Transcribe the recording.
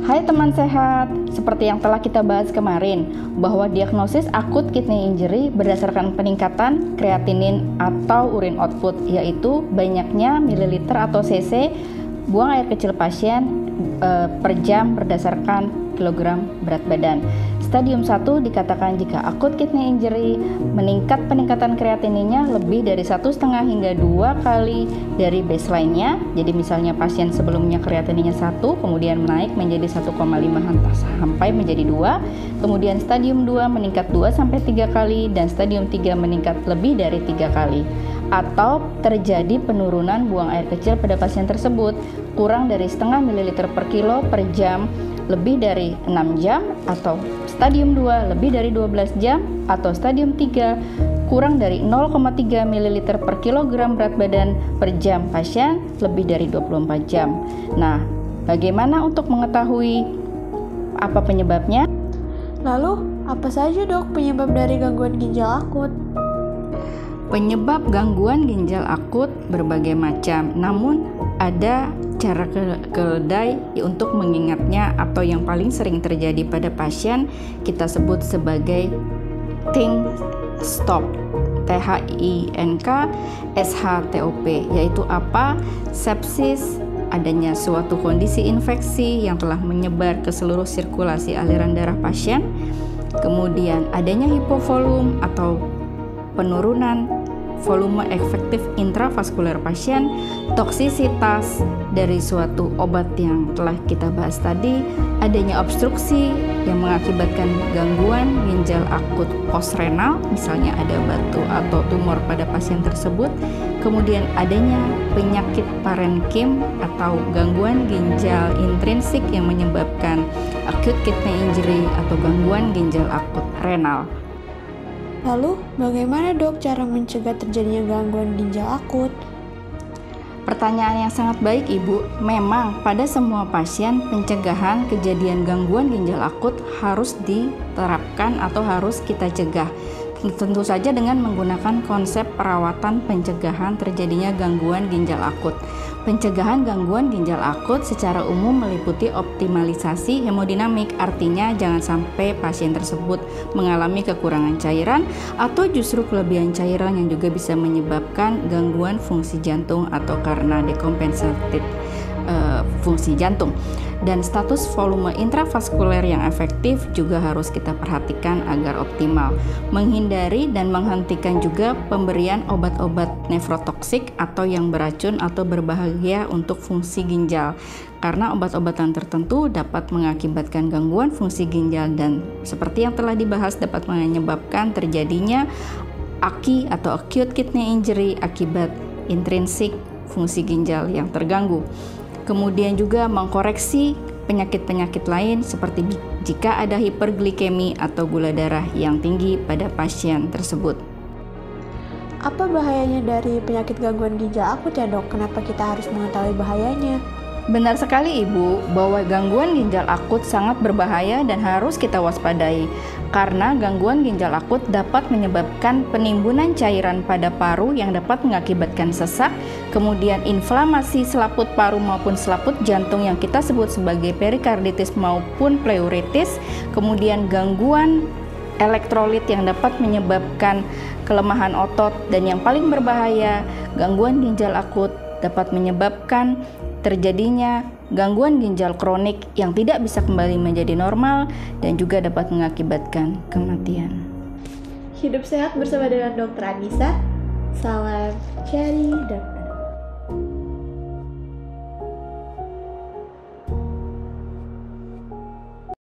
Hai teman sehat, seperti yang telah kita bahas kemarin, bahwa diagnosis akut kidney injury berdasarkan peningkatan kreatinin atau urine output, yaitu banyaknya mililiter atau cc buang air kecil pasien per jam berdasarkan kilogram berat badan. Stadium 1 dikatakan jika akut kidney injury peningkatan kreatininnya lebih dari 1,5 hingga 2 kali dari baseline-nya. Jadi misalnya pasien sebelumnya kreatininnya 1, kemudian naik menjadi 1,5 sampai menjadi 2. Kemudian stadium 2 meningkat 2-3 kali dan stadium 3 meningkat lebih dari 3 kali. Atau terjadi penurunan buang air kecil pada pasien tersebut kurang dari 0,5 ml per kilo per jam lebih dari 6 jam, atau stadium 2 lebih dari 12 jam, atau stadium 3 kurang dari 0,3 ml per kilogram berat badan per jam pasien lebih dari 24 jam. Nah, bagaimana untuk mengetahui apa penyebabnya? Lalu, apa saja dok penyebab dari gangguan ginjal akut? Penyebab gangguan ginjal akut berbagai macam, namun ada cara keledai untuk mengingatnya, atau yang paling sering terjadi pada pasien kita sebut sebagai think stop, THINK SHTOP, yaitu apa? Sepsis, adanya suatu kondisi infeksi yang telah menyebar ke seluruh sirkulasi aliran darah pasien, kemudian adanya hipovolume atau penurunan volume efektif intravaskuler pasien, toksisitas dari suatu obat yang telah kita bahas tadi, adanya obstruksi yang mengakibatkan gangguan ginjal akut postrenal, misalnya ada batu atau tumor pada pasien tersebut, kemudian adanya penyakit parenkim atau gangguan ginjal intrinsik yang menyebabkan acute kidney injury atau gangguan ginjal akut renal. Lalu, bagaimana dok cara mencegah terjadinya gangguan ginjal akut? Pertanyaan yang sangat baik Ibu. Memang pada semua pasien pencegahan kejadian gangguan ginjal akut harus diterapkan atau harus kita cegah. Tentu saja dengan menggunakan konsep perawatan pencegahan terjadinya gangguan ginjal akut. Pencegahan gangguan ginjal akut secara umum meliputi optimalisasi hemodinamik, artinya jangan sampai pasien tersebut mengalami kekurangan cairan atau justru kelebihan cairan yang juga bisa menyebabkan gangguan fungsi jantung atau karena dekompensated fungsi jantung. Dan status volume intravaskuler yang efektif juga harus kita perhatikan agar optimal. Menghindari dan menghentikan juga pemberian obat-obat nefrotoksik atau yang beracun atau berbahaya untuk fungsi ginjal, karena obat-obatan tertentu dapat mengakibatkan gangguan fungsi ginjal dan seperti yang telah dibahas dapat menyebabkan terjadinya AKI atau acute kidney injury akibat intrinsik fungsi ginjal yang terganggu. Kemudian juga mengkoreksi penyakit-penyakit lain seperti jika ada hiperglikemi atau gula darah yang tinggi pada pasien tersebut. Apa bahayanya dari penyakit gangguan ginjal akut ya dok? Kenapa kita harus mengetahui bahayanya? Benar sekali Ibu, bahwa gangguan ginjal akut sangat berbahaya dan harus kita waspadai, karena gangguan ginjal akut dapat menyebabkan penimbunan cairan pada paru yang dapat mengakibatkan sesak, kemudian inflamasi selaput paru maupun selaput jantung yang kita sebut sebagai perikarditis maupun pleuritis, kemudian gangguan elektrolit yang dapat menyebabkan kelemahan otot, dan yang paling berbahaya, gangguan ginjal akut dapat menyebabkan terjadinya gangguan ginjal kronik yang tidak bisa kembali menjadi normal dan juga dapat mengakibatkan kematian. Hidup sehat bersama dengan Dr. Anissa. Salam Cari Dokter.